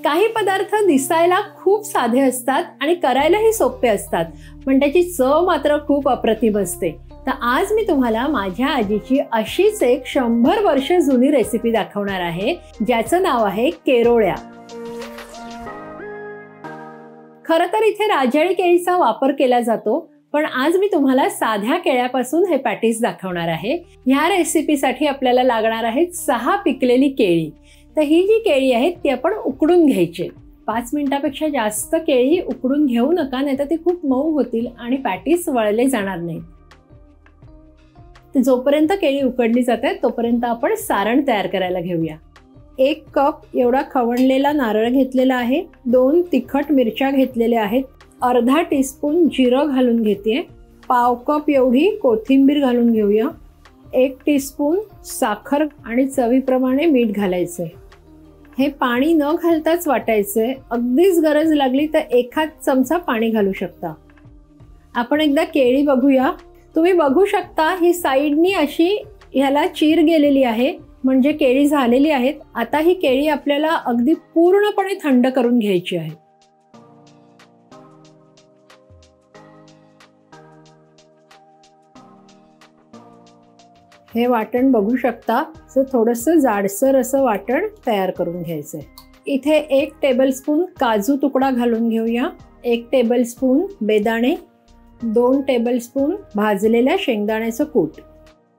काही पदार्थ दिसायला खूप साधे असतात आणि करायलाही सोपे असतात, पण त्याची चव मात्र खूप अप्रतिम असते। तर आज मी तुम्हाला माझ्या आजीची अशीच एक 100 वर्ष जुनी रेसिपी दाखवणार आहे, ज्याचं नाव आहे केरोळ्या। खरं तर इथे राजळी केळीचा वापर केला जातो, पण आज मी तुम्हाला साध्या केळ्यापासून हे पॅटीस दाखवणार आहे। ह्या रेसिपीसाठी आपल्याला लागणार आहेत 6 पिकलेली केळी। तर ही जी केळी आहेत ती आपण उकडून घ्यायची। 5 मिनिटापेक्षा जास्त केळी उकडून घेऊ नका, नाहीतर ती खूप मऊ होतील आणि पॅटीस वळले जाणार नाहीत। जोपर्यंत केळी उकडली जाते तोपर्यंत आपण सारण तयार करायला घेऊया। 1 कप एवढा खवणलेला नारळ घेतलेला आहे, 2 तिखट मिरच्या घेतलेल्या आहेत, अर्धा टीस्पून जिरं घालून घेते, पाव कप एवढी कोथिंबीर घालून घेऊया, 1 टीस्पून साखर आणि चवीप्रमाणे मीठ घालायचे। हे पाणी न घालताच वाटायचे, अगदीच गरज लागली तर एखाद चमचा पाणी घालू शकता। आपण एकदा केळी बघूया। तुम्ही बघू शकता ही साईडनी अशी ह्याला चीर गेलेली आहे, म्हणजे केळी झालेली आहेत। आता ही केळी आपल्याला अगदी पूर्णपणे थंड करून घ्यायची आहे। हे वाटण बघू शकता, थोडंसं जाडसर असं वाटण तयार करून घ्यायचंय। इथे 1 टेबलस्पून काजू तुकडा घालून घेऊया, 1 टेबलस्पून बेदाणे, 2 टेबलस्पून भाजलेल्या शेंगदाण्याचं कूट।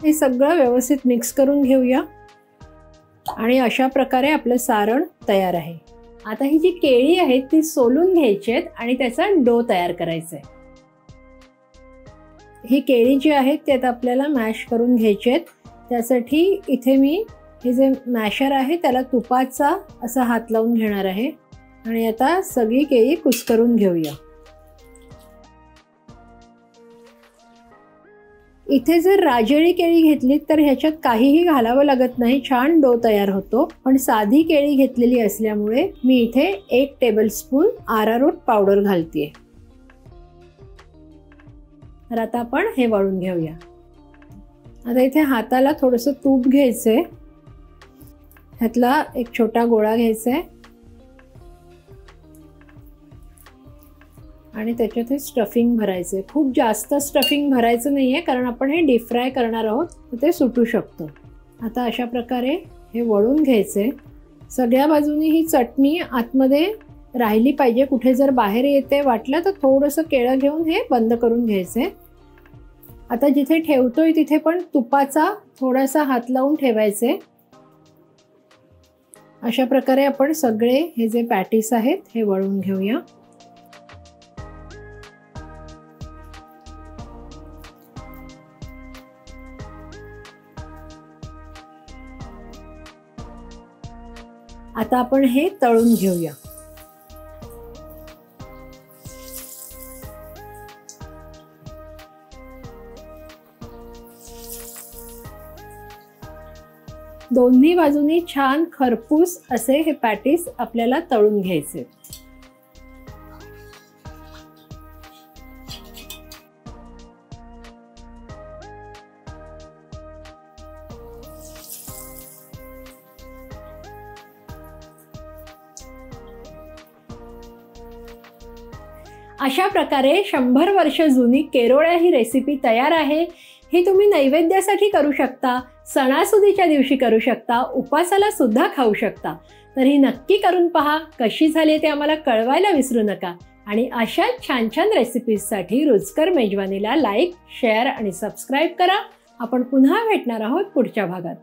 हे सगळं व्यवस्थित मिक्स करून घेऊया आणि अशा प्रकारे आपलं सारण तयार आहे। आता ही जी केळी आहेत ती सोलून घ्यायची आहेत आणि त्याचा डो तयार करायचा आहे। ही केळी जी आहेत ती आता आपल्याला मॅश करून घ्यायची आहेत। त्यासाठी इथे मी हे जे मॅशर आहे त्याला तुपाचा असा हात लावून घेणार आहे आणि आता सगळी केळी कुस्करून घेऊया। इथे जर राजळी केळी घेतली तर ह्याच्यात काहीही घालावं लागत नाही, छान डो तयार होतो। पण साधी केळी घेतलेली असल्यामुळे मी इथे 1 टेबलस्पून अरारोट पावडर घालतेय। तर आता आपण हे वळून घेऊया। आता इथे हाताला थोडंसं तूप घ्यायचंय, ह्यातला एक छोटा गोळा घ्यायचा आहे आणि त्याच्यात हे स्टफिंग भरायचंय। खूप जास्त स्टफिंग भरायचं नाहीये, कारण आपण हे डीप फ्राय करणार आहोत, तर ते सुटू शकतं। आता अशा प्रकारे हे वळून घ्यायचंय। सगळ्या बाजूनी ही चटणी आतमध्ये राहिली पाहिजे, कुठे जर बाहेर येते वाटलं तर थोडंसं केळं घेऊन हे बंद करून घ्यायचंय। आता जिथे ठेवतोय तिथे पण तुपाचा थोडासा हात लावून ठेवायचे। अशा प्रकारे आपण सगळे हे जे पॅटीस आहेत हे वळून घेऊया। आता आपण हे तळून घेऊया। दोन्ही बाजूनी छान खरपूस असे हे पॅटीस आपल्याला तळून घ्यायचे। अशा प्रकारे 100 वर्ष जुनी केरोळ्या ही रेसिपी तयार आहे। ही तुम्ही नैवेद्यासाठी करू शकता, सणासुदीच्या दिवशी करू शकता, उपासाला सुद्धा खाऊ शकता। तर ही नक्की करून पहा, कशी झाली ते आम्हाला कळवायला विसरू नका। आणि अशा छान छान रेसिपीजसाठी रुचकर मेजवानीला लाईक, शेअर आणि सबस्क्राईब करा। आपण पुन्हा भेटणार आहोत पुढच्या भागात।